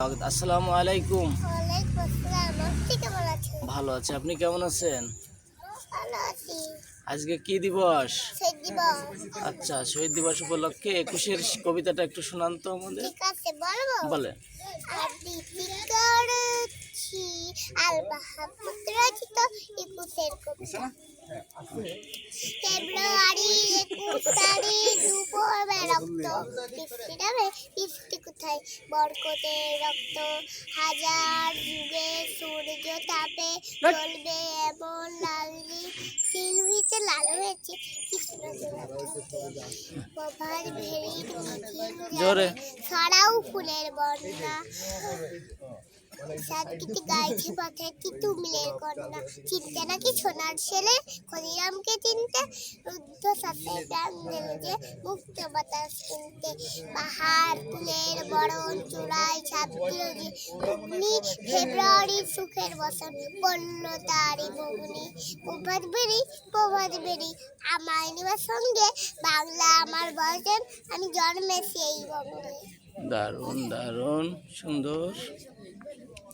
আসসালামু আলাইকুম। ওয়ালাইকুম আসসালাম। আপনি কেমন আছেন? ভালো আছে, আপনি কেমন আছেন? ভালো আছি। আজকে কি দিবস? শহীদ দিবস। আচ্ছা, শহীদ দিবস উপলক্ষে ২১-এর কবিতাটা একটু শোনান তো আমাদের। ঠিক আছে, বলবো? বলে। আবৃত্তি করেছি আল মাহমুদ রচিত ২১-এর কবিতা। ফেব্রুয়ারি ২১ তারিখ দুপুরে রক্ত বৃষ্টি নামে বৃষ্টি কোথায় বরকতের রক্ত হাজার যুগে সূর্য তাপে জ্বলবে এমন লালজি সিলভিতে লাল হয়েছে কৃষ্ণ প্রভাত ভেরি জোরে। ছড়াও ফুলের বন্যা সাতগীতি গাইছে পথে তিতুমিলের কন্যা চিনতে নাকি সোনার ছেলে ক্ষুদিরামকে চিনতে রুদ্ধ সাথে প্রাণ দিল যে মুক্ত বাতাস কিনতে পাহাড় ফুলের বরণ চূড়ায় ছাপ দিল যে অগ্নি ফেব্রুয়ারির সুখের বসন বলল তারই ভগ্নি প্রভাত বেরি আমায় নিবার সঙ্গে বাংলা আমার বচন আমি জন্মেছি এই বঙ্গে। দারুণ দারুণ সুন্দর।